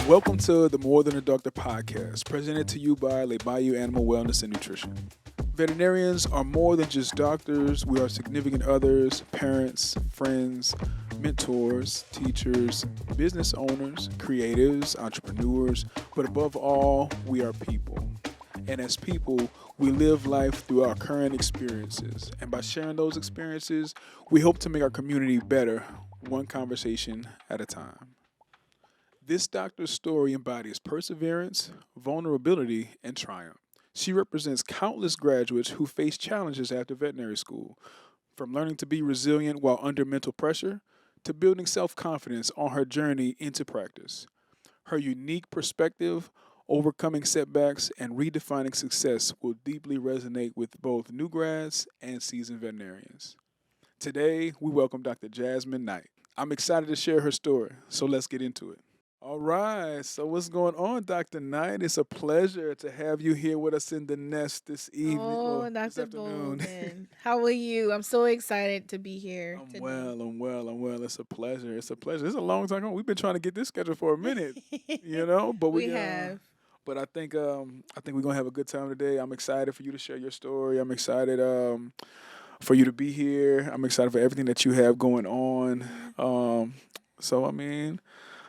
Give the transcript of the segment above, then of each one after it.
Welcome to the More Than a Doctor podcast, presented to you by Le Bayou Animal Wellness and Nutrition. Veterinarians are more than just doctors. We are significant others, parents, friends, mentors, teachers, business owners, creatives, entrepreneurs, but above all, we are people. And as people, we live life through our current experiences. And by sharing those experiences, we hope to make our community better, one conversation at a time. This doctor's story embodies perseverance, vulnerability, and triumph. She represents countless graduates who face challenges after veterinary school, from learning to be resilient while under mental pressure to building self-confidence on her journey into practice. Her unique perspective, overcoming setbacks, and redefining success will deeply resonate with both new grads and seasoned veterinarians. Today, we welcome Dr. Jasmine Knight. I'm excited to share her story, so let's get into it. All right. So what's going on, Dr. Knight? It's a pleasure to have you here with us in the nest this evening. Oh, This Dr. afternoon. Bolden. How are you? I'm so excited to be here I'm today. well. It's a pleasure. It's a long time ago. We've been trying to get this scheduled for a minute, but we have. but I think we're gonna have a good time today. I'm excited for you to share your story. I'm excited for you to be here. I'm excited for everything that you have going on. So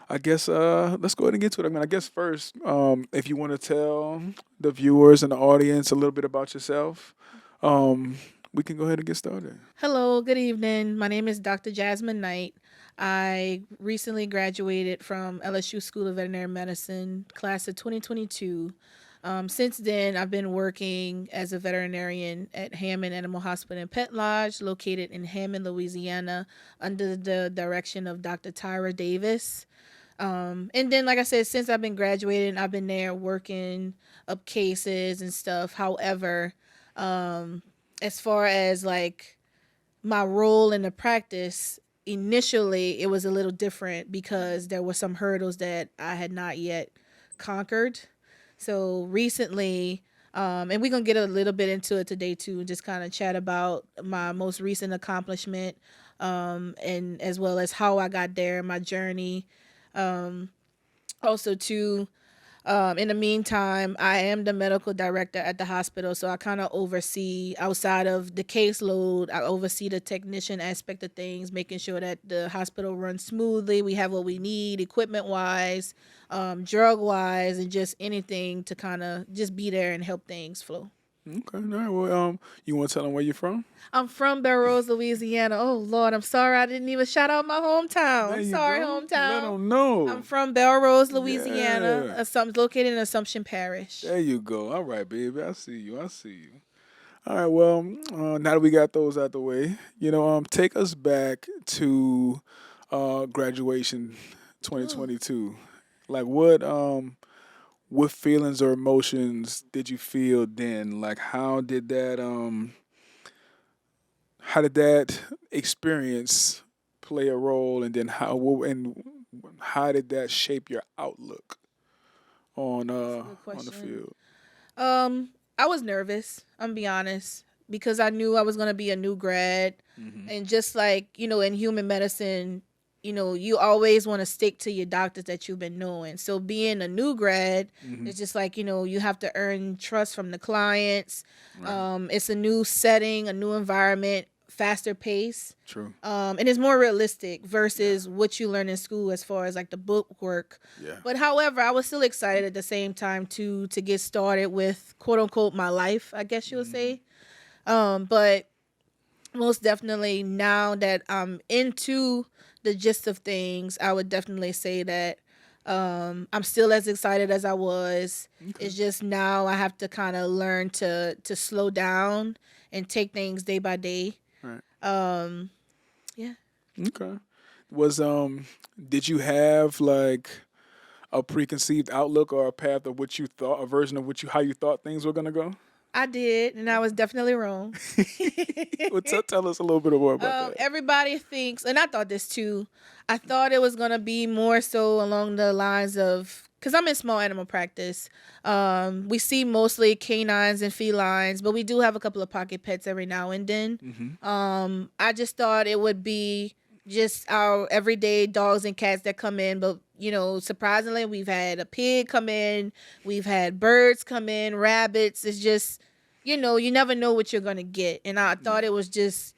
I guess let's go ahead and get to it. I guess first, if you want to tell the viewers and the audience a little bit about yourself, we can go ahead and get started. Hello, good evening. My name is Dr. Jasmine Knight. I recently graduated from LSU School of Veterinary Medicine, class of 2022. Since then, I've been working as a veterinarian at Hammond Animal Hospital and Pet Lodge, located in Hammond, Louisiana, under the direction of Dr. Tyra Davis. And then, like I said, since I've been graduating, I've been there working up cases and stuff. However, as far as like my role in the practice, initially it was a little different because there were some hurdles that I had not yet conquered. So recently, and we're going to get a little bit into it today too, and just kind of chat about my most recent accomplishment, and as well as how I got there, my journey. Also too, in the meantime, I am the medical director at the hospital, so I kind of oversee, outside of the caseload, I oversee the technician aspect of things, making sure that the hospital runs smoothly. We have what we need, equipment-wise, drug-wise, and just anything to kind of just be there and help things flow. Okay, all right. Well, you want to tell them where you're from? I'm from Belrose, Louisiana. Oh, Lord, I'm sorry I didn't even shout out my hometown. There I'm you sorry, go. hometown. Let them know. I'm from Belrose, Louisiana. Yeah. Located in Assumption Parish. There you go. All right, baby. I see you. All right. Well, now that we got those out the way, take us back to graduation 2022. Like what feelings or emotions did you feel then? Like how did that experience play a role, and then how did that shape your outlook on That's a good the question. field? I was nervous, I'm gonna be honest, because I knew I was gonna be a new grad, and just like in human medicine, you always want to stick to your doctors that you've been knowing. So being a new grad, it's just like you have to earn trust from the clients. Right. It's a new setting, a new environment, faster pace. True. And it's more realistic versus what you learn in school as far as like the book work. Yeah. But however, I was still excited at the same time to get started with quote unquote my life, I guess you would say. But most definitely now that I'm into the gist of things, I would definitely say that I'm still as excited as I was. Okay. It's just now I have to kind of learn to slow down and take things day by day. Right. Yeah. Okay. Was did you have like a preconceived outlook or a path of what you thought, a version of how you thought things were gonna go? I did, and I was definitely wrong. Well, tell us a little bit more about that. Everybody thinks, and I thought this too, I thought it was going to be more so along the lines of because I'm in small animal practice. We see mostly canines and felines, but we do have a couple of pocket pets every now and then. I just thought it would be just our everyday dogs and cats that come in, but surprisingly, we've had a pig come in, we've had birds come in, rabbits. It's just, you never know what you're gonna get, and I thought it was just,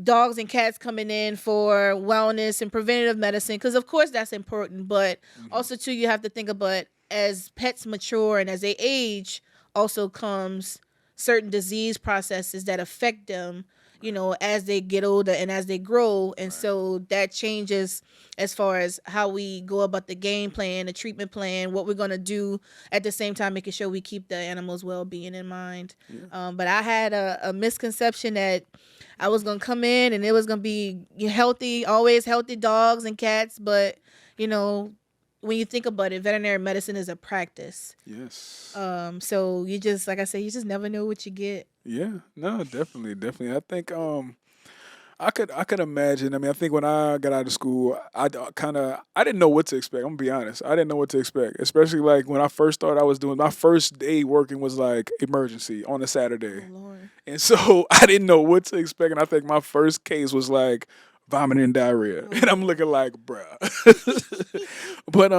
dogs and cats coming in for wellness and preventative medicine, because of course that's important, but also too, you have to think about, as pets mature and as they age, also comes certain disease processes that affect them, as they get older and as they grow. And so that changes as far as how we go about the game plan, the treatment plan, what we're going to do, at the same time making sure we keep the animals' well-being in mind. But I had a misconception that I was going to come in and it was going to be healthy, always healthy dogs and cats. But, when you think about it, veterinary medicine is a practice. Yes. So you just, like I said, you just never know what you get. Yeah. No, definitely. I think I could imagine. I mean, I think when I got out of school, I didn't know what to expect. I'm gonna be honest. I didn't know what to expect, especially like when I first started. I was doing my first day working was like emergency on a Saturday, Oh, Lord. and so I didn't know what to expect. And I think my first case was like vomiting and diarrhea, and I'm looking like, bruh. But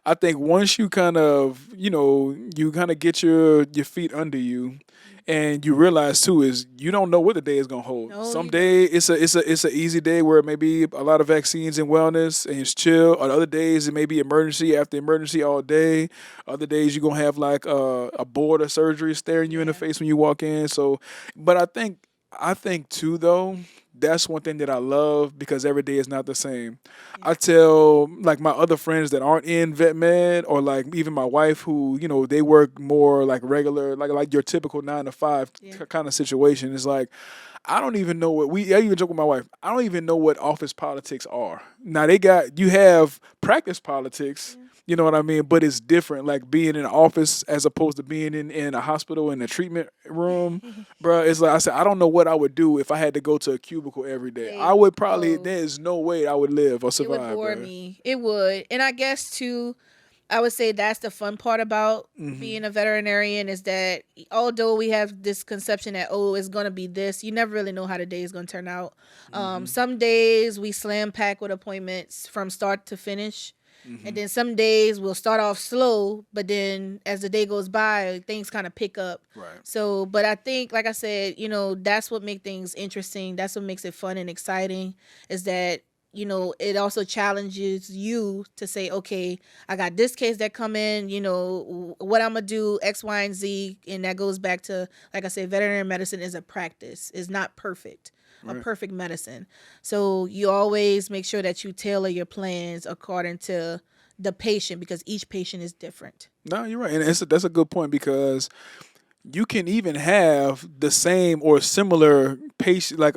I think once you kind of you kind of get your feet under you, and you realize too is you don't know what the day is gonna hold. No, Some you day it's a easy day where it may be a lot of vaccines and wellness and it's chill. Or other days it may be emergency after emergency all day. Other days you're gonna have like a board of surgery staring you in the Yeah. face when you walk in. So, but I think too though, that's one thing that I love because every day is not the same. I tell like my other friends that aren't in vet med or like even my wife who, they work more like regular, like your typical 9 to 5 Yeah. kind of situation. It's like I don't even know I even joke with my wife. I don't even know what office politics are. Now you have practice politics, you know what I mean? But it's different, like being in an office as opposed to being in a hospital in a treatment room. Bruh, it's like I said, I don't know what I would do if I had to go to a cubicle every day. I would probably, Oh. there's no way I would live or It survive, would bore bruh. me. It would. And I guess too, I would say that's the fun part about being a veterinarian, is that although we have this conception that, oh, it's going to be this, you never really know how the day is going to turn out. Some days we slam pack with appointments from start to finish. And then some days we'll start off slow, but then as the day goes by, things kind of pick up. Right. So, but I think, like I said, that's what makes things interesting. That's what makes it fun and exciting, is that, it also challenges you to say, okay, I got this case that come in, what I'm going to do, X, Y, and Z. And that goes back to, like I said, veterinary medicine is a practice. It's not perfect. A Right. perfect medicine. So you always make sure that you tailor your plans according to the patient, because each patient is different. No, you're right. And that's a good point because you can even have the same or similar patient like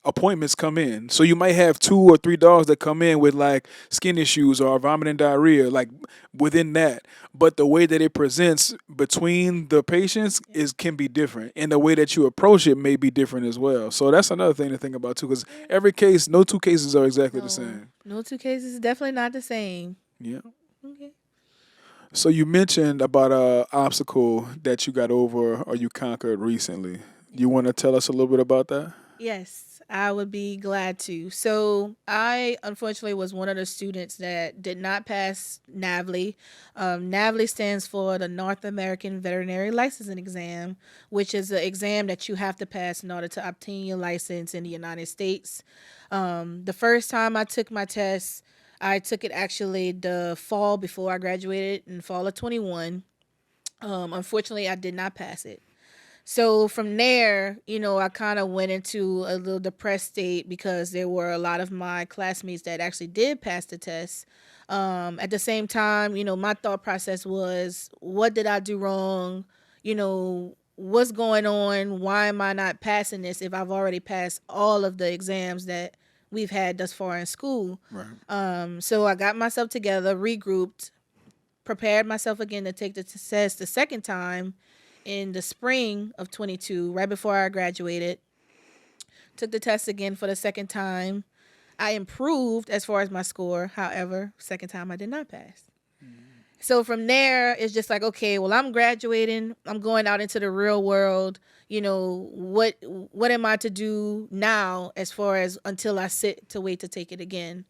appointments come in. So you might have 2 or 3 dogs that come in with like skin issues or vomiting diarrhea, like within that. But the way that it presents between the patients can be different, and the way that you approach it may be different as well. So that's another thing to think about too, because no 2 cases are exactly the same. No 2 cases is definitely not the same. Yeah. Okay. So you mentioned about a obstacle that you got over or you conquered recently. You want to tell us a little bit about that? Yes, I would be glad to. So I unfortunately was one of the students that did not pass NAVLE. NAVLE stands for the North American Veterinary Licensing Exam, which is an exam that you have to pass in order to obtain your license in the United States. The first time I took my test, I took it actually the fall before I graduated, in fall of 21. Unfortunately, I did not pass it. So from there, I kind of went into a little depressed state, because there were a lot of my classmates that actually did pass the test. At the same time, my thought process was, what did I do wrong? What's going on? Why am I not passing this if I've already passed all of the exams that we've had thus far in school? Right. So I got myself together, regrouped, prepared myself again to take the test the second time in the spring of 22, right before I graduated. Took the test again for the second time. I improved as far as my score. However, second time I did not pass. So from there, it's just like, okay, well, I'm graduating. I'm going out into the real world. What am I to do now as far as until I sit to wait to take it again?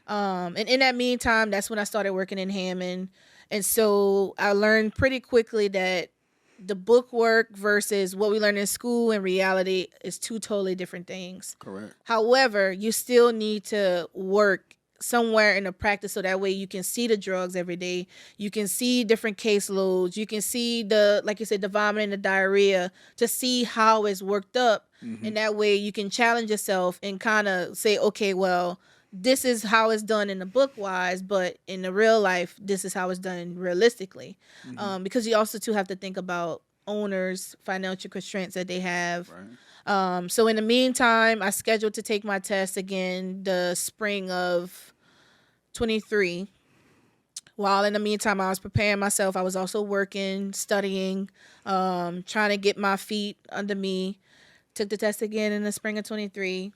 And in that meantime, that's when I started working in Hammond. And so I learned pretty quickly that the book work versus what we learn in school in reality is two totally different things. Correct. However, you still need to work somewhere in the practice so that way you can see the drugs every day. You can see different caseloads. You can see like you said, the vomit and the diarrhea to see how it's worked up. And that way you can challenge yourself and kind of say, okay, well, this is how it's done in the book wise, but in the real life, this is how it's done realistically. Because you also too have to think about owners, financial constraints that they have. Right. So in the meantime, I scheduled to take my test again the spring of 23. While in the meantime, I was preparing myself. I was also working, studying, trying to get my feet under me. Took the test again in the spring of 23.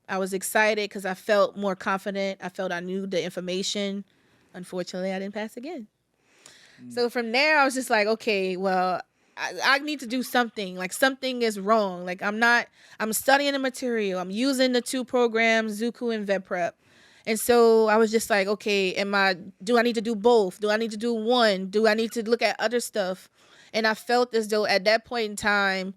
I was excited because I felt more confident. I felt I knew the information. Unfortunately, I didn't pass again. So from there, I was just like, okay, well, I need to do something. Like something is wrong. Like I'm studying the material. I'm using the two programs, Zuku and VetPrep. And so I was just like, okay, do I need to do both? Do I need to do one? Do I need to look at other stuff? And I felt as though at that point in time,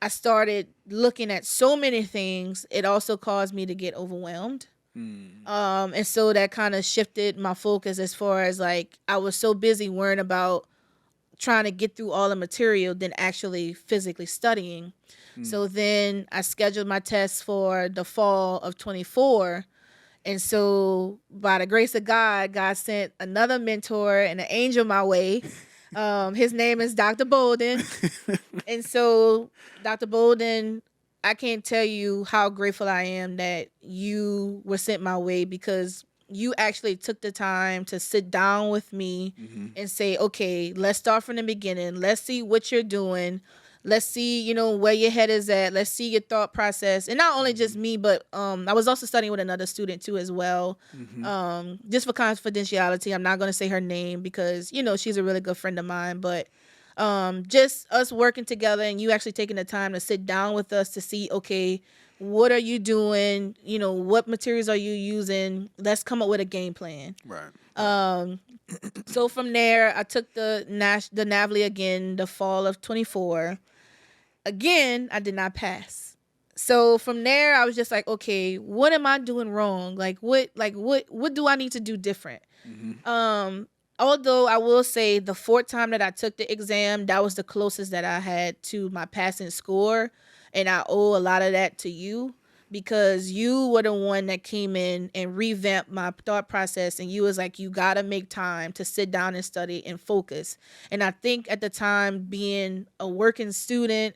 I started looking at so many things. It also caused me to get overwhelmed. And so that kind of shifted my focus as far as like, I was so busy worrying about trying to get through all the material than actually physically studying. So then I scheduled my tests for the fall of 24. And so by the grace of God, God sent another mentor and an angel my way. His name is Dr. Bolden. And so Dr. Bolden, I can't tell you how grateful I am that you were sent my way, because you actually took the time to sit down with me and say, okay, let's start from the beginning. Let's see what you're doing. Let's see, where your head is at. Let's see your thought process. And not only just me, but I was also studying with another student too as well. Just for confidentiality, I'm not going to say her name because, she's a really good friend of mine. But just us working together and you actually taking the time to sit down with us to see, okay, what are you doing? What materials are you using? Let's come up with a game plan. Right. So from there, I took the NAVLE again, the fall of 24. Again, I did not pass. So from there, I was just like, okay, what am I doing wrong? What do I need to do different? Although I will say the fourth time that I took the exam, that was the closest that I had to my passing score. And I owe a lot of that to you, because you were the one that came in and revamped my thought process. And you was like, you got to make time to sit down and study and focus. And I think at the time, being a working student,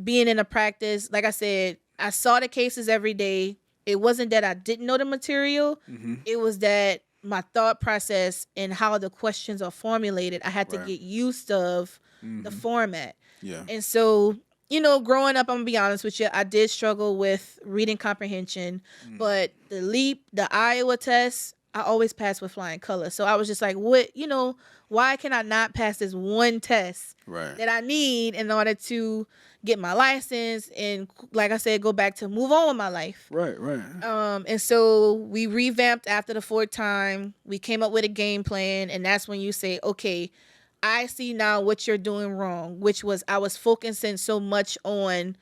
being in a practice, like I said, I saw the cases every day. It wasn't that I didn't know the material. It was that my thought process and how the questions are formulated, I had to get used of the format. Yeah. And so, growing up, I'm gonna be honest with you, I did struggle with reading comprehension, but the LEAP, the Iowa test, I always passed with flying colors. So I was just like, why can I not pass this one test that I need in order to get my license and, like I said, go back to move on with my life? Right. And so we revamped after the fourth time. We came up with a game plan, and that's when you say, okay, I see now what you're doing wrong, which was I was focusing so much on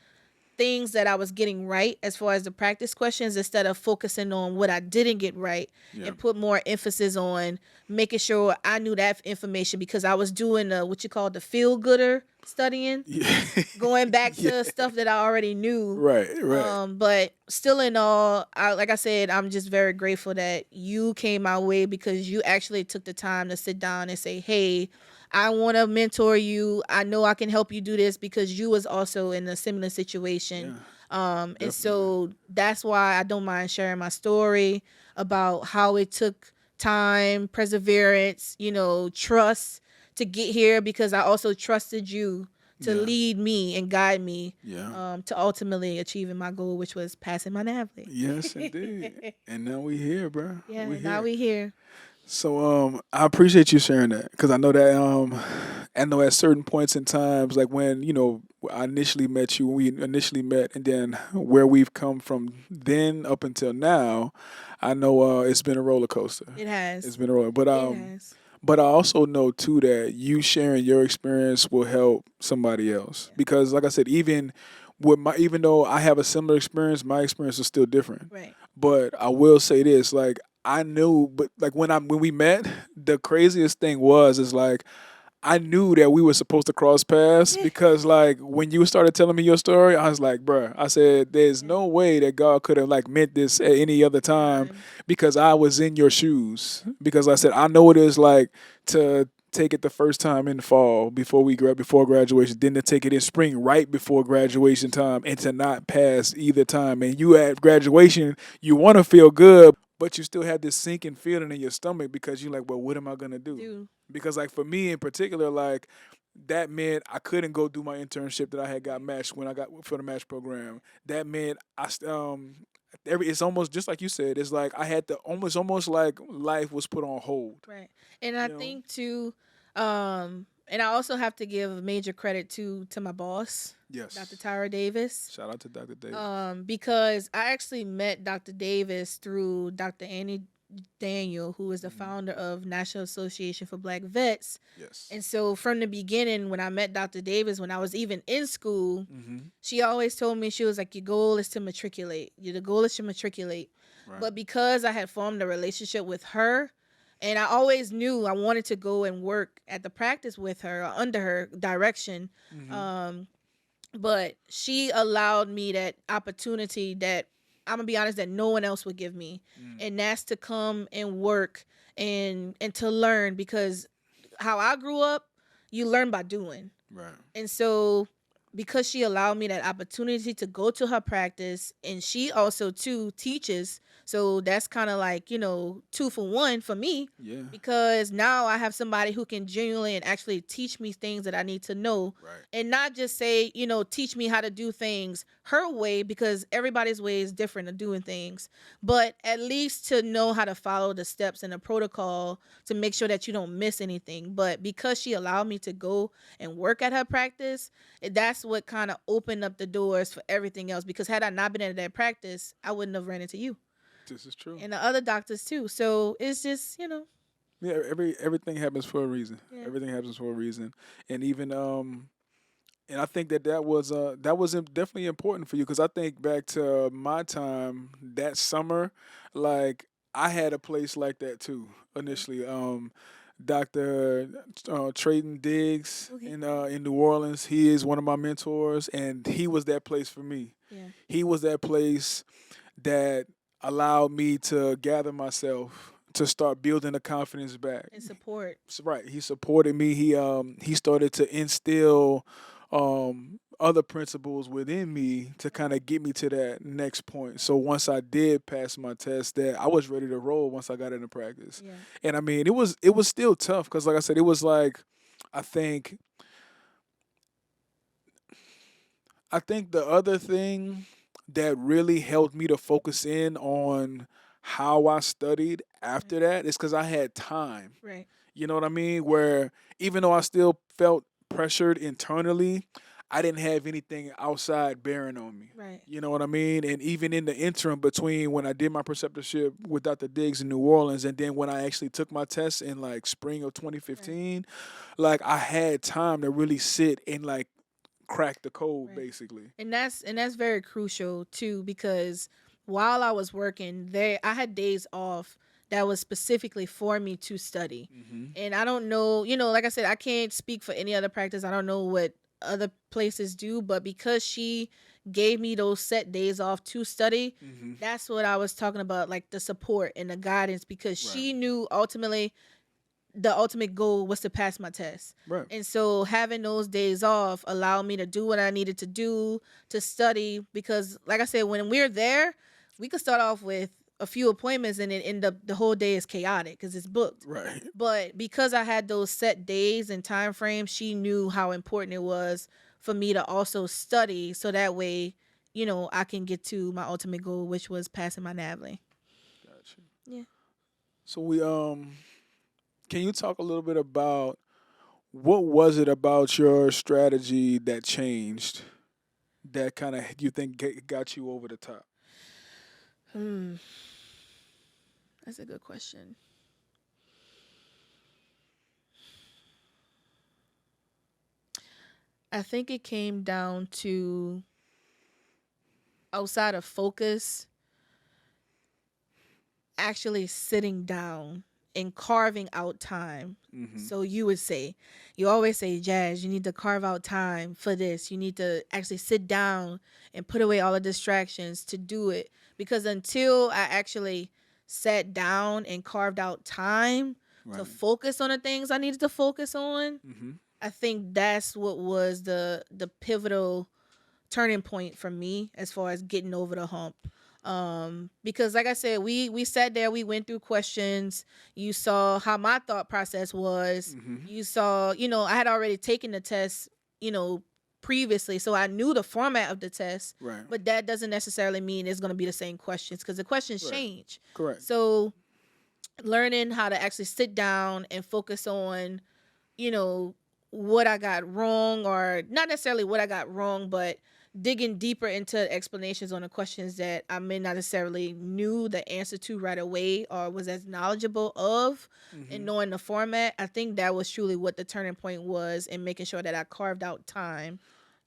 things that I was getting right as far as the practice questions instead of focusing on what I didn't get right, and put more emphasis on making sure I knew that information, because I was doing what you call the feel-gooder studying, going back to stuff that I already knew. Right. But still in all, like I said, I'm just very grateful that you came my way, because you actually took the time to sit down and say, hey, I want to mentor you. I know I can help you do this, because you was also in a similar situation. And so that's why I don't mind sharing my story about how it took time, perseverance, trust to get here, because I also trusted you to lead me and guide me Yeah. to ultimately achieving my goal, which was passing my NAVLE. Yes, indeed. And now we here, bro. Yeah, We now here. we here. So I appreciate you sharing that because I know that I know at certain points in times, like when I initially met you, when we initially met, and then where we've come from then up until now, I know it's been a roller coaster. It has. It's been a roller, but It has. but I also know too that you sharing your experience will help somebody else Yeah. because, like I said, even though I have a similar experience, my experience is still different. Right. But I will say this, like I knew, but like when we met, the craziest thing is like I knew that we were supposed to cross paths because like when you started telling me your story, I was like, bruh, I said, there's no way that God could have like meant this at any other time because I was in your shoes. Because I said, I know it is like to take it the first time in the fall before graduation, then to take it in spring right before graduation time and to not pass either time. And you at graduation, you want to feel good, but you still have this sinking feeling in your stomach because you're like, well, what am I gonna do? Because like for me in particular, like that meant I couldn't go do my internship that I had got matched when I got for the match program. That meant it's almost just like you said. It's like I had to almost like life was put on hold. Right. And I think too, and I also have to give major credit to my boss, Yes, Dr. Tyra Davis. Shout out to Dr. Davis. Because I actually met Dr. Davis through Dr. Annie Daniel, who is the founder of National Association for Black Vets. Yes. And so from the beginning, when I met Dr. Davis, when I was even in school, Mm-hmm. she always told me, she was like, your goal is to matriculate. The goal is to matriculate. Right. But because I had formed a relationship with her, and I always knew I wanted to go and work at the practice with her or under her direction. But she allowed me that opportunity that I'm gonna be honest that no one else would give me, and that's to come and work and to learn, because how I grew up, you learn by doing. Right. And so because she allowed me that opportunity to go to her practice, and she also too teaches, so that's kind of like 2 for 1 for me. Yeah. Because now I have somebody who can genuinely and actually teach me things that I need to know. Right. And not just say teach me how to do things her way, because everybody's way is different of doing things, but at least to know how to follow the steps and the protocol to make sure that you don't miss anything. But because she allowed me to go and work at her practice, that's what kind of opened up the doors for everything else, because had I not been at that practice, I wouldn't have ran into you. This is true. And the other doctors too. So it's just, Yeah, everything happens for a reason. Yeah. Everything happens for a reason. And even and I think that was definitely important for you because I think back to my time that summer, like I had a place like that too initially. Dr. Trayton Diggs in New Orleans, he is one of my mentors, and he was that place for me. Yeah. He was that place that allowed me to gather myself to start building the confidence back And support. Right, he supported me. He started to instill other principles within me to kind of get me to that next point. So once I did pass my test, that I was ready to roll once I got into practice. Yeah. And I mean, it was still tough because, like I said, it was like I think the other thing that really helped me to focus in on how I studied after that is because I had time. Right. You know what I mean? Where even though I still felt pressured internally, I didn't have anything outside bearing on me. Right. You know what I mean? And even in the interim between when I did my preceptorship with Dr. Diggs in New Orleans and then when I actually took my test in like spring of 2015, like I had time to really sit and like crack the code basically. And that's very crucial too, because while I was working there, I had days off that was specifically for me to study. And I don't know, like I said, I can't speak for any other practice. I don't know what other places do, but because she gave me those set days off to study, that's what I was talking about, like the support and the guidance, because she knew ultimately the ultimate goal was to pass my test. Right. And so having those days off allowed me to do what I needed to do to study, because like I said, when we're there, we could start off with a few appointments and then end up the whole day is chaotic because it's booked. Right. But because I had those set days and time frames, she knew how important it was for me to also study so that way, I can get to my ultimate goal, which was passing my NAVLE. Gotcha. Yeah. So can you talk a little bit about what was it about your strategy that changed that kind of you think got you over the top? Hmm. That's a good question. I think it came down to outside of focus, actually sitting down and carving out time. Mm-hmm. So you always say, Jazz, you need to carve out time for this. You need to actually sit down and put away all the distractions to do it. Because until I actually sat down and carved out time to Right. focus on the things I needed to focus on, Mm-hmm. I think that's what was the pivotal turning point for me as far as getting over the hump. Because like I said, we sat there, we went through questions. You saw how my thought process was. Mm-hmm. You saw, I had already taken the test, you know, previously, so I knew the format of the test. Right. But that doesn't necessarily mean it's going to be the same questions because the questions Right. change. Correct. So learning how to actually sit down and focus on, you know, what I got wrong, or not necessarily what I got wrong, but digging deeper into explanations on the questions that I may not necessarily knew the answer to right away or was as knowledgeable of, and Mm-hmm. knowing the format. I think that was truly what the turning point was in making sure that I carved out time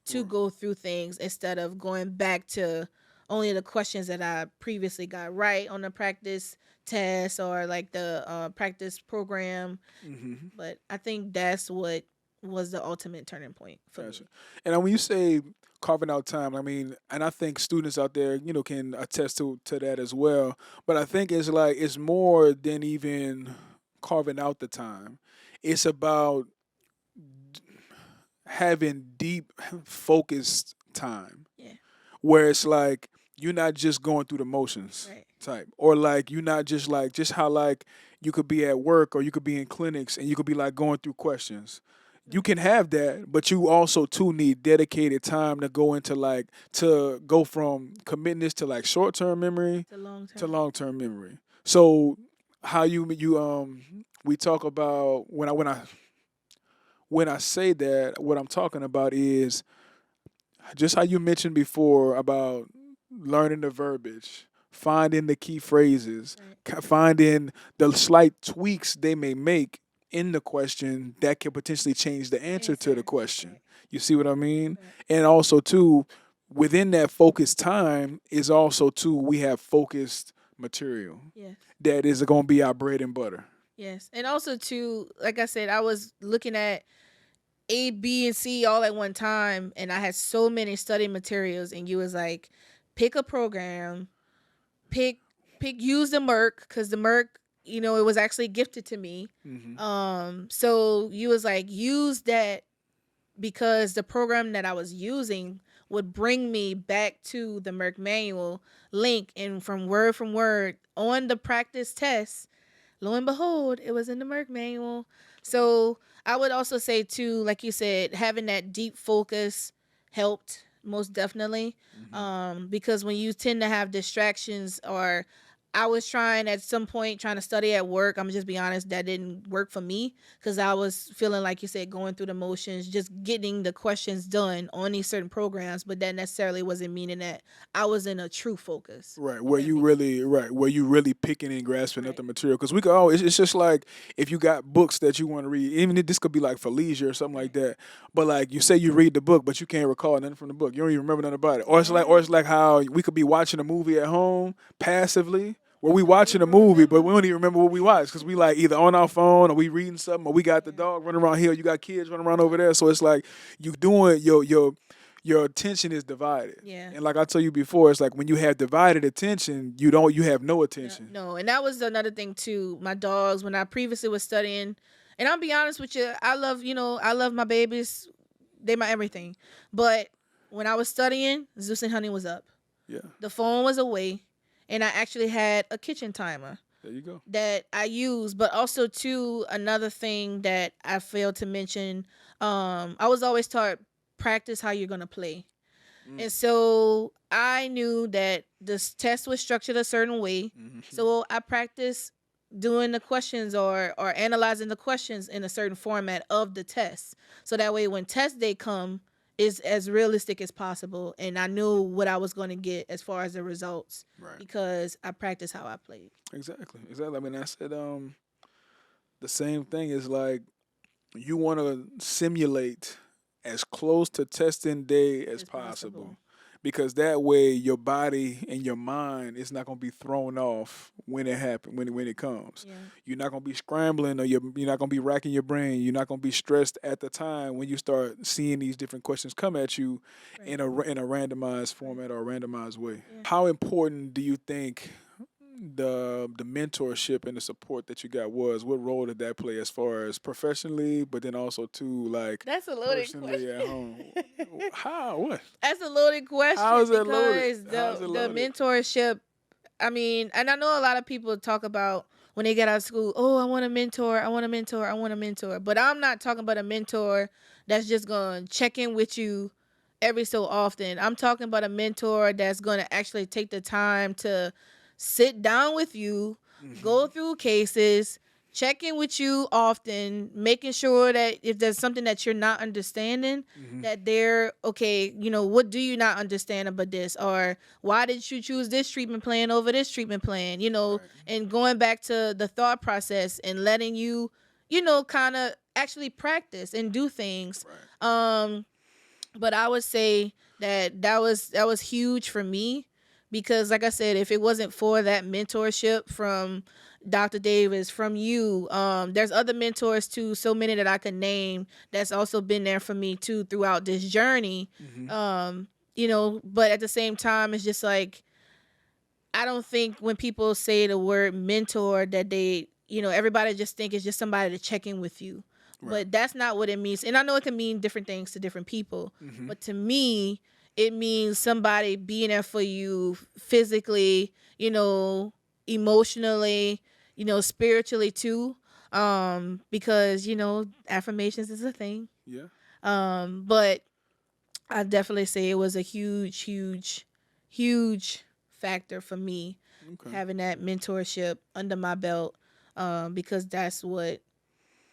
to Right. go through things instead of going back to only the questions that I previously got right on the practice test or like the practice program. Mm-hmm. But I think that's what was the ultimate turning point for Gotcha. me. And when you say carving out time, I mean, and I think students out there, can attest to that as well. But I think it's like it's more than even carving out the time. It's about having deep, focused time Yeah, where it's like you're not just going through the motions right. type, or like you're not just how like you could be at work or you could be in clinics and you could be like going through questions. You can have that, but you also too need dedicated time to go into like to go from committing this to like short term memory The long to term. long term memory. So how you we talk about when I say that, what I'm talking about is just how you mentioned before about learning the verbiage, finding the key phrases, Right. finding the slight tweaks they may make in the question that can potentially change the answer to the Answer. question. Right. You see what I mean? Right. And also too, within that focused time is also too we have focused material Yes. that is going to be our bread and butter. Yes. And also too, like I said, I was looking at A, B, and C all at one time, and I had so many study materials, and you was like, pick a program, pick use the Merc, because the Merc, it was actually gifted to me. Hmm. So you was like, use that, because the program that I was using would bring me back to the Merc manual link, and from word on the practice test, lo and behold, it was in the Merc manual. So I would also say too, like you said, having that deep focus helped most definitely. Hmm. Because when you tend to have distractions, or I was trying at some point trying to study at work, I'm just be honest, that didn't work for me because I was feeling like you said, going through the motions, just getting the questions done on these certain programs, but that necessarily wasn't meaning that I was in a true focus. Right, If that makes where you really picking and grasping at right. the material. Because we could always, it's just like if you got books that you want to read, even if this could be like for leisure or something like Right. that. But like you say, you read the book, but you can't recall nothing from the book. You don't even remember nothing about it. Yeah. Or it's like how we could be watching a movie at home passively. Where we Don't watching a even movie, but remember. we don't even remember what we watched because we like either on our phone or we reading something or we got the Yeah. dog running around here, you got kids running around over there. So it's like you doing your attention is divided. Yeah. And like I told you before, it's like when you have divided attention, you have no Yeah, attention. no, and that was another thing too. My dogs, when I previously was studying, and I'll be honest with you, I love my babies. They my everything. But when I was studying, Zeus and Honey was up. Yeah, The phone was away, and I actually had a kitchen timer there you go. that I use. But also too, another thing that I failed to mention, I was always taught practice how you're going to play. Mm. And so I knew that this test was structured a certain way. Mm-hmm. So I practiced doing the questions or analyzing the questions in a certain format of the test. So that way when test day come is as realistic as possible, and I knew what I was going to get as far as the results Right. because I practiced how I played. Exactly. Exactly. I mean, I said the same thing is like you want to simulate as close to testing day as As possible. possible. Because that way your body and your mind is not going to be thrown off when it happens, when it comes. Yeah. You're not going to be scrambling, or you're not going to be racking your brain. You're not going to be stressed at the time when you start seeing these different questions come at you Right. in a randomized format or a randomized way. Yeah. How important do you think the mentorship and the support that you got was? What role did that play as far as professionally, but then also too like That's a loaded personally at home? question. How? What? That's a loaded question How is it loaded? because How is it the loaded? mentorship. I mean, and I know a lot of people talk about when they get out of school. Oh, I want a mentor. I want a mentor. I want a mentor. But I'm not talking about a mentor that's just gonna check in with you every so often. I'm talking about a mentor that's gonna actually take the time to sit down with you, go through cases, check in with you often, making sure that if there's something that you're not understanding, that they're okay, what do you not understand about this? Or why did you choose this treatment plan over this treatment plan? Right. And going back to the thought process and letting you, kind of actually practice and do things. Right. But I would say that was huge for me because, like I said, if it wasn't for that mentorship from Dr. Davis, from you, there's other mentors too, so many that I could name that's also been there for me too throughout this journey. But at the same time, it's just like I don't think when people say the word mentor that everybody just think it's just somebody to check in with you. Right. But that's not what it means. And I know it can mean different things to different people. Mm-hmm. But to me, it means somebody being there for you physically, emotionally, spiritually too. Because, affirmations is a thing. Yeah. But I definitely say it was a huge, huge, huge factor for me Okay. having that mentorship under my belt, because that's what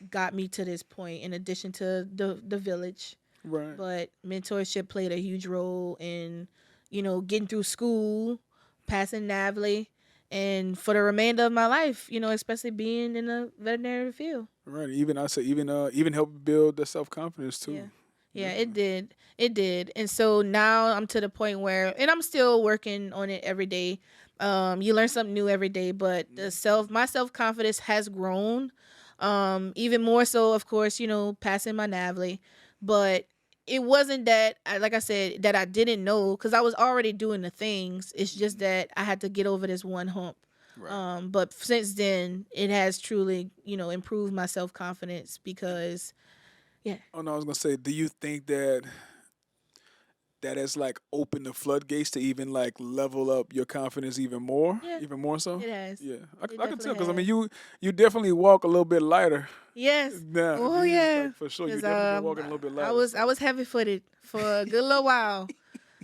got me to this point. In addition to the village, Right. but mentorship played a huge role in, getting through school, passing NAVLE, and for the remainder of my life, especially being in the veterinary field. Right. Even I say even help build the self confidence too. Yeah. Yeah, it Definitely. did. It did. And so now I'm to the point where, and I'm still working on it every day. You learn something new every day, but my self confidence has grown. Even more so, of course, passing my NAVLE. But it wasn't that, like I said, that I didn't know because I was already doing the things. It's just that I had to get over this one hump. Right. But since then, it has truly, improved my self confidence because, yeah. Oh no, I was gonna say, do you think that has like opened the floodgates to even like level up your confidence even more, Yeah, even more so? it has. Yeah, It I can tell definitely because I mean has. you definitely walk a little bit lighter Yes. now. Oh It's yeah. like for sure you Because definitely been walking a little bit I lighter. was So. I was heavy footed for a good little while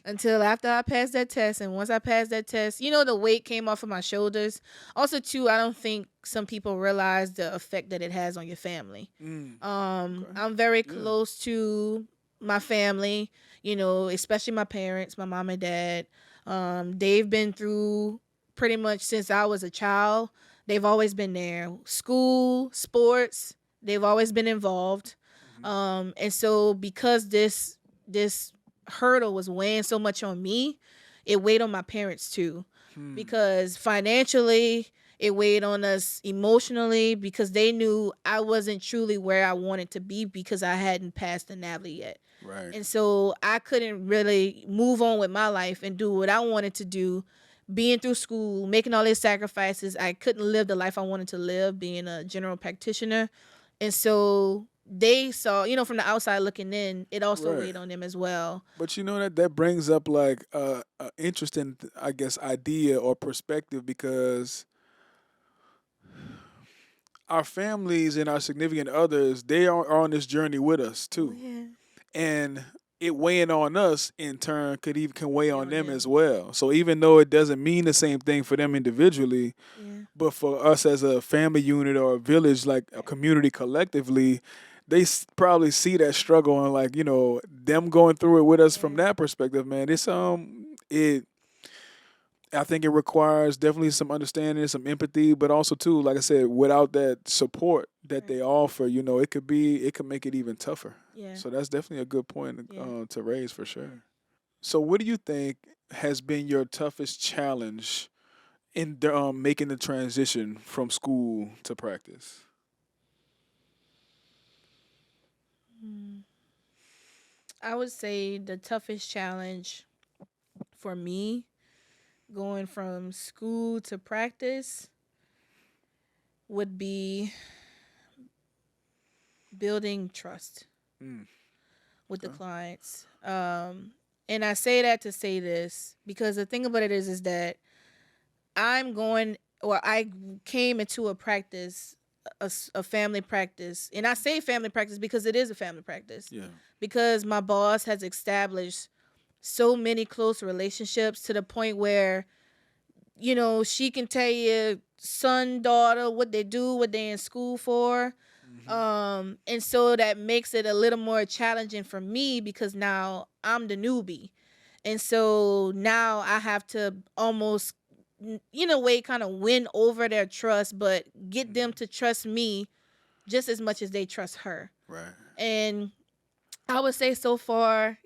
until after I passed that test. And once I passed that test, the weight came off of my shoulders. Also, too, I don't think some people realize the effect that it has on your family. Okay. I'm very Yeah. close to my family, especially my parents, my mom and dad. They've been through pretty much since I was a child. They've always been there. School, sports, they've always been involved. And so because this hurdle was weighing so much on me, it weighed on my parents too. Hmm. Because financially, it weighed on us emotionally because they knew I wasn't truly where I wanted to be because I hadn't passed the NAVLE yet. Right. And so I couldn't really move on with my life and do what I wanted to do, being through school, making all these sacrifices. I couldn't live the life I wanted to live, being a general practitioner. And so they saw, from the outside looking in, it also Right. weighed on them as well. But that brings up like a interesting, I guess, idea or perspective because our families and our significant others, they are on this journey with us Oh, too. yeah. And it weighing on us in turn can weigh Weigh on on them as them. well. So even though it doesn't mean the same thing for them individually, Yeah. but for us as a family unit or a village, like a Right. community collectively, they probably see that struggle and like them going through it with us from Right. that perspective. Man, it I think it requires definitely some understanding, some empathy, but also too, like I said, without that support that Right. they offer, it could make it even tougher. Yeah. So that's definitely a good point Yeah. to raise for Yeah. sure. So what do you think has been your toughest challenge in making the transition from school to practice? Mm. I would say the toughest challenge for me going from school to practice would be building trust Mm, with the okay. clients. And I say that to say this because the thing about it is that I came into a practice, a family practice. And I say family practice because it is a family practice. Yeah. Because my boss has established so many close relationships to the point where, she can tell you son, daughter, what they do, what they in school for. Hmm. And so that makes it a little more challenging for me because now I'm the newbie. And so now I have to almost, in a way, kind of win over their trust, but get them to trust me just as much as they trust her. Right. And I would say so far,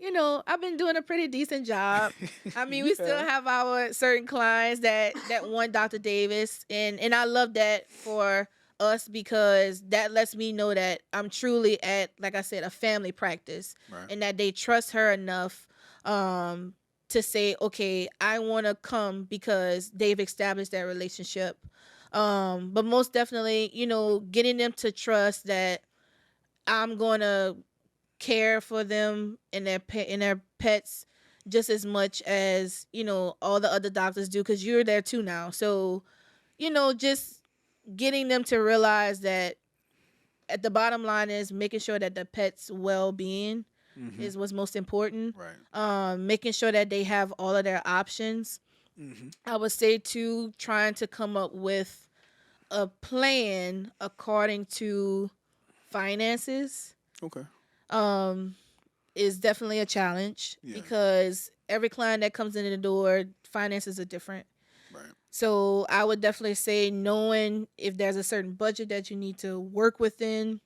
I've been doing a pretty decent job. I mean, You we still have. have our certain clients that want Dr. Davis, and I love that for us because that lets me know that I'm truly at, like I said, a family practice, Right. and that they trust her enough um, to say, okay, I want to come because they've established that relationship. But most definitely, getting them to trust that I'm going to care for them and their pets just as much as all the other doctors do because you're there too now. So just getting them to realize that at the bottom line is making sure that the pet's well-being Hmm. is what's most important. Right. Making sure that they have all of their options. Hmm. I would say too, trying to come up with a plan according to finances. Okay. Um, is definitely a challenge Yeah. because every client that comes in the door, finances are different. Right. So I would definitely say knowing if there's a certain budget that you need to work within,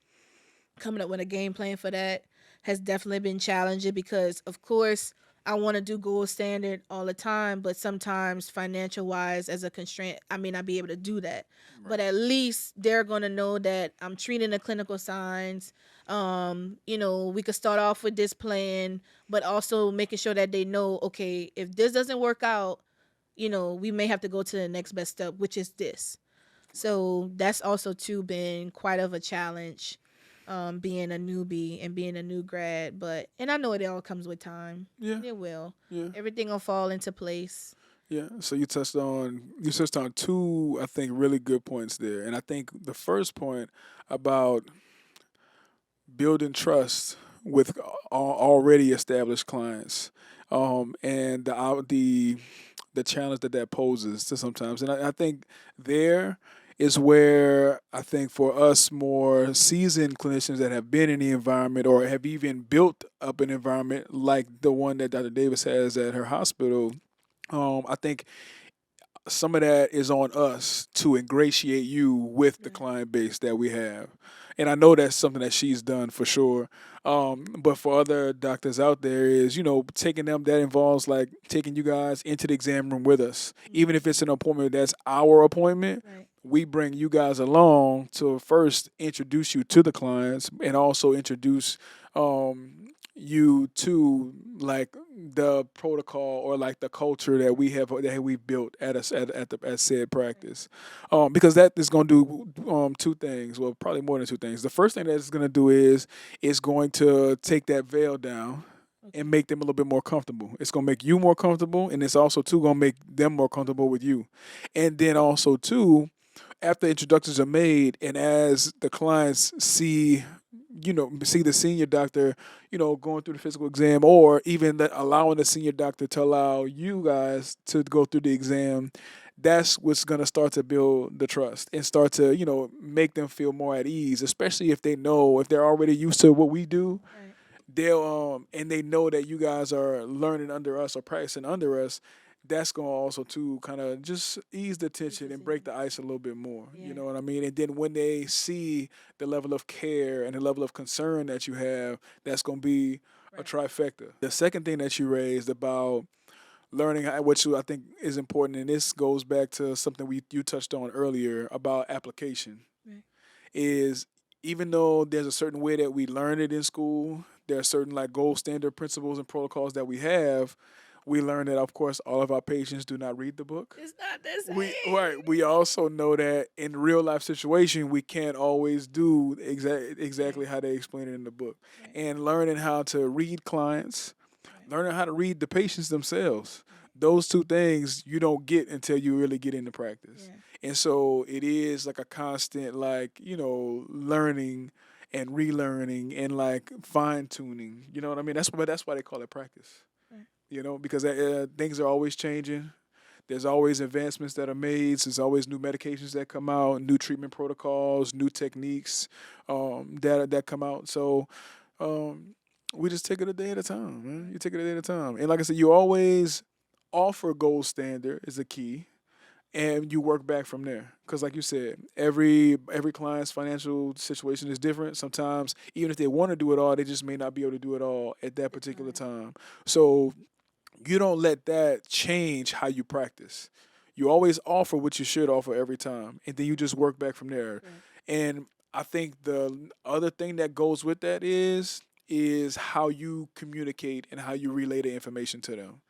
coming up with a game plan for that has definitely been challenging because of course I want to do gold standard all the time, but sometimes financial wise as a constraint, I may not be able to do that. But Right. at least they're going to know that I'm treating the clinical signs. We could start off with this plan, but also making sure that they know, okay, if this doesn't work out, we may have to go to the next best step, which is this. So that's also too been quite of a challenge, being a newbie and being a new grad. And I know it all comes with time. Yeah. It will. Yeah. Everything will fall into place. Yeah. So you touched on two, I think, really good points there, and I think the first point about building trust with already established clients, and the challenge that poses to sometimes. And I think there is where I think for us more seasoned clinicians that have been in the environment or have even built up an environment like the one that Dr. Davis has at her hospital, I think some of that is on us to ingratiate you with the Yeah. client base that we have. And I know that's something that she's done for sure. But for other doctors out there is, taking them that involves like taking you guys into the exam room with us. Even Mhm. if it's an appointment that's our appointment, Right. we bring you guys along to first introduce you to the clients and also introduce you to like the protocol or like the culture that we've built at said practice, because that is going to do two things, well probably more than two things. The first thing that it's going to do is it's going to take that veil down and Okay. make them a little bit more comfortable. It's going to make you more comfortable, and it's also too going to make them more comfortable with you. And then also too, after introductions are made and as the clients see see the senior doctor, going through the physical exam, or even allowing the senior doctor to allow you guys to go through the exam, that's what's going to start to build the trust and start to, make them feel more at ease, especially if they're already used to what we do. Right. They'll and they know that you guys are learning under us or practicing under us. That's gonna also too kind of just ease the tension and break the ice a little bit more. You Yeah. know what I mean? And then when they see the level of care and the level of concern that you have, that's gonna be a Right. trifecta. The second thing that you raised about learning which I think is important, and this goes back to something you touched on earlier about application, Right. is even though there's a certain way that we learn it in school, there are certain like gold standard principles and protocols that we have. We learn that, of course, all of our patients do not read the book. It's not the We same. right. We also know that in real life situation, we can't always do exactly Right. how they explain it in the book. Right. And learning how to read clients, Right. learning how to read the patients themselves. Those two things you don't get until you really get into practice. Yeah. And so it is like a constant, like, learning and relearning and like fine tuning. You know what I mean? That's why they call it practice. Right. Because things are always changing. There's always advancements that are made. There's always new medications that come out, new treatment protocols, new techniques that come out. So um, we just take it a day at a time, man. You take it a day at a time. And like I said, you always offer gold standard is a key, and you work back from there. Because like you said, every client's financial situation is different. Sometimes even if they want to do it all, they just may not be able to do it all at that particular time. So you don't let that change how you practice. You always offer what you should offer every time, and then you just work back from there. Right. And I think the other thing that goes with that is how you communicate and how you relay the information to them.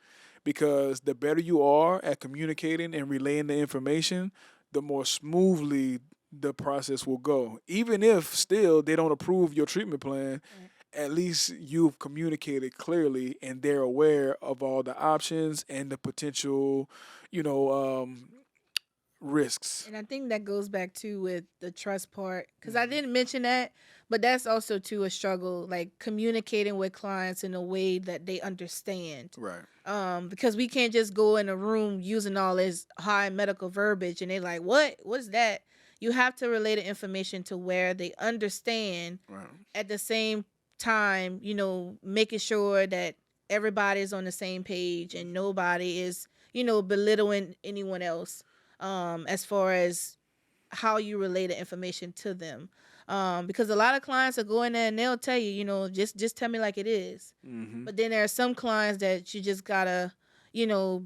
Because the better you are at communicating and relaying the information, the more smoothly the process will go. Even if still they don't approve your treatment plan, Right. at least you've communicated clearly and they're aware of all the options and the potential, you know, risks. And I think that goes back to with the trust part, because I didn't mention that, but that's also too a struggle, like communicating with clients in a way that they understand. Right. Because we can't just go in a room using all this high medical verbiage and they like, what's that? You have to relay the information to where they understand, Right. at the same time, making sure that everybody is on the same page and nobody is, belittling anyone else, as far as how you relay the information to them. Because a lot of clients will go in there and they'll tell you, just tell me like it is. Mm-hmm. But then there are some clients that you just gotta, you know,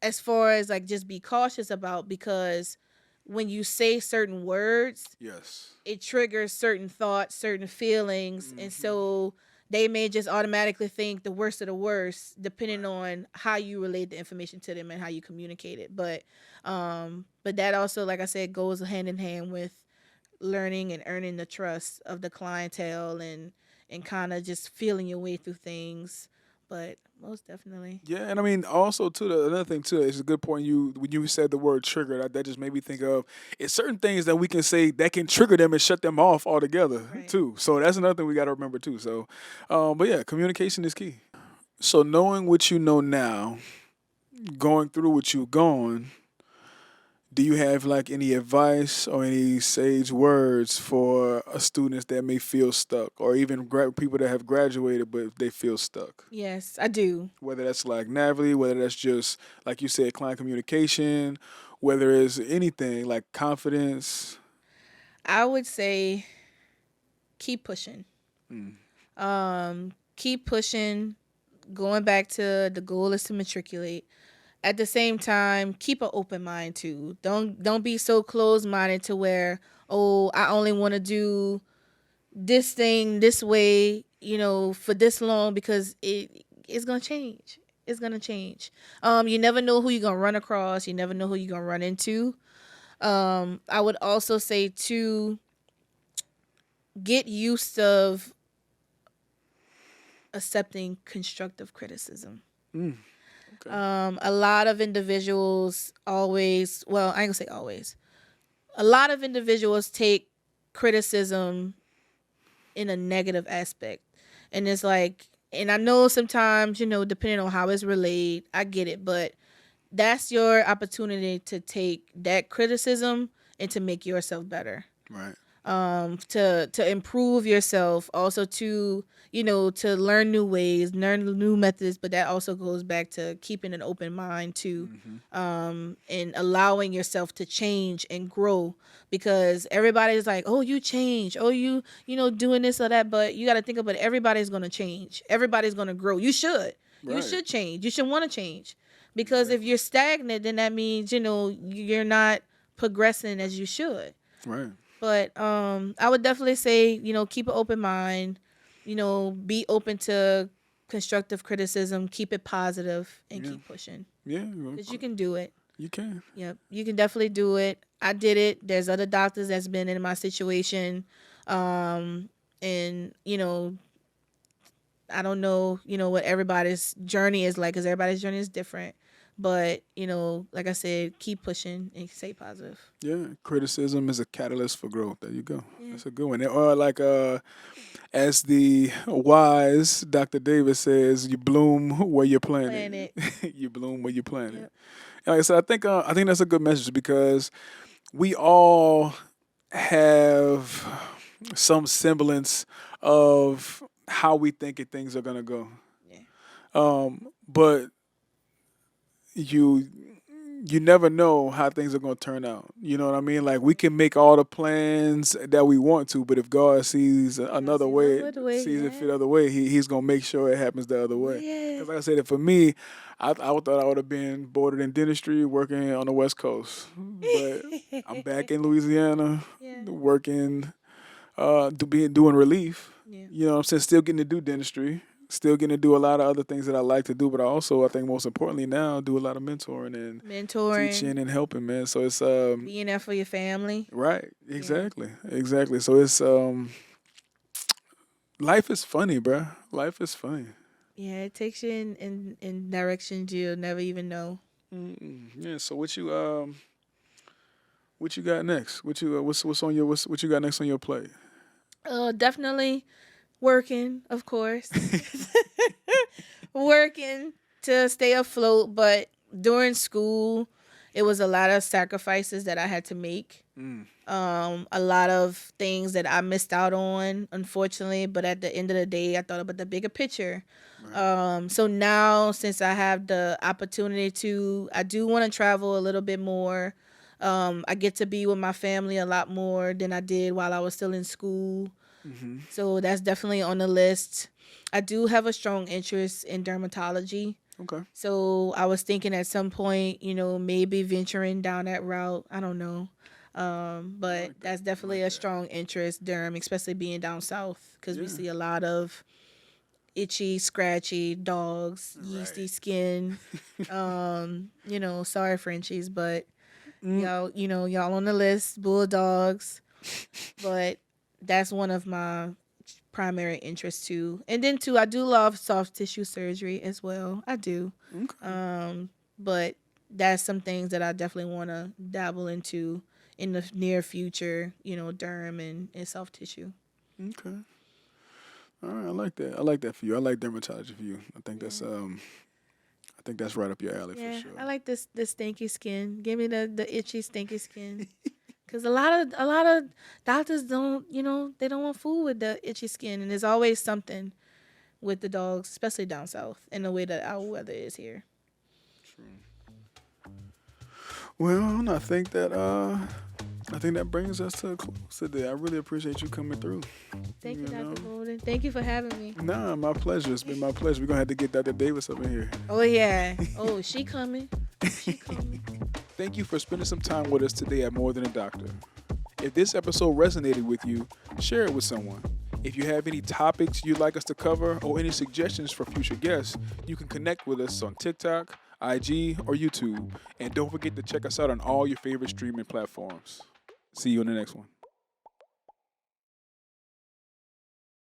as far as like just be cautious about, because when you say certain words, Yes. it triggers certain thoughts, certain feelings, and so they may just automatically think the worst of the worst, depending on how you relate the information to them and how you communicate it. But that also, like I said, goes hand in hand with learning and earning the trust of the clientele and kind of just feeling your way through things. But most definitely. Yeah, and I mean also too. Another thing too, it's a good point. When you said the word trigger, that just made me think of it's certain things that we can say that can trigger them and shut them off altogether Right. too. So that's another thing we got to remember too. So, but yeah, communication is key. So knowing what you know now, going through what you've gone, do you have like any advice or any sage words for students that may feel stuck, or even people that have graduated but they feel stuck? Yes, I do. Whether that's like NAVLE, whether that's just like you said, client communication, whether it's anything like confidence. I would say keep pushing. Mm. Keep pushing. Going back to the goal is to matriculate. At the same time, keep an open mind too. Don't be so closed minded to where, oh, I only want to do this thing this way, for this long, because it's gonna change. It's gonna change. You never know who you're gonna run across. You never know who you're gonna run into. I would also say to get used of accepting constructive criticism. Mm. Okay. A lot of individuals always, well, I ain't gonna say always. A lot of individuals take criticism in a negative aspect. And it's like, and I know sometimes, depending on how it's relayed, I get it, but that's your opportunity to take that criticism and to make yourself better. Right. To improve yourself, also to to learn new ways, learn new methods, but that also goes back to keeping an open mind too, and allowing yourself to change and grow, because everybody's like, oh, you change, oh, you doing this or that, but you got to think about it, everybody's going to change, everybody's going to grow. You should change, you should want to change, because if you're stagnant, then that means you're not progressing as you should. Right. But I would definitely say, keep an open mind, be open to constructive criticism, keep it positive, and keep pushing. Yeah. Because you can do it. You can. Yep. You can definitely do it. I did it. There's other doctors that's been in my situation. And, I don't know, what everybody's journey is like, because everybody's journey is different. But, like I said, keep pushing and stay positive. Yeah, criticism is a catalyst for growth. There you go. Yeah. That's a good one. Or like as the wise Dr. Davis says, you bloom where you're planted. You bloom where you're planted. Yep. And like I said, I think that's a good message, because we all have some semblance of how we think things are gonna go. Yeah. But you never know how things are going to turn out. You know what I mean? Like, we can make all the plans that we want to, but if God sees another way, sees it fit other way, he's going to make sure it happens the other way. Because like I said, for me, I thought I would have been boarded in dentistry working on the West Coast. But I'm back in Louisiana working, doing relief. Yeah. You know what I'm saying? Still getting to do dentistry. Still getting to do a lot of other things that I like to do, but I think most importantly now, do a lot of mentoring and teaching and helping, man. So it's being there for your family. Right. Exactly. Yeah. Exactly. So it's life is funny, bruh. Life is funny. Yeah, it takes you in directions you'll never even know. Yeah. So what you got next? What you got next on your plate? Definitely working, of course. Working to stay afloat, but during school, it was a lot of sacrifices that I had to make. A lot of things that I missed out on, unfortunately, but at the end of the day, I thought about the bigger picture. Right. So now, since I have the opportunity I do want to travel a little bit more. I get to be with my family a lot more than I did while I was still in school. Mm-hmm. So that's definitely on the list. I do have a strong interest in dermatology. Okay. So I was thinking at some point, maybe venturing down that route. I don't know. But that's definitely a strong interest, derm, especially being down south, because we see a lot of itchy, scratchy dogs, yeasty skin. Sorry, Frenchies, but y'all on the list, bulldogs. But that's one of my primary interests too. And then too, I do love soft tissue surgery as well. I do. Okay. But that's some things that I definitely want to dabble into in the near future, derm and soft tissue. Okay. All right, I like that. I like that for you. I like dermatology for you. I think that's right up your alley for sure. I like this stinky skin. Give me the itchy stinky skin. Because a lot of doctors don't, they don't want food with the itchy skin. And there's always something with the dogs, especially down south, in the way that our weather is here. True. Well, I think that brings us to a close today. I really appreciate you coming through. Thank you, Dr. Golden. Thank you for having me. Nah, my pleasure. It's been my pleasure. We're going to have to get Dr. Davis up in here. Oh, yeah. Oh, she coming. She coming. Thank you for spending some time with us today at More Than a Doctor. If this episode resonated with you, share it with someone. If you have any topics you'd like us to cover or any suggestions for future guests, you can connect with us on TikTok, IG, or YouTube. And don't forget to check us out on all your favorite streaming platforms. See you in the next one.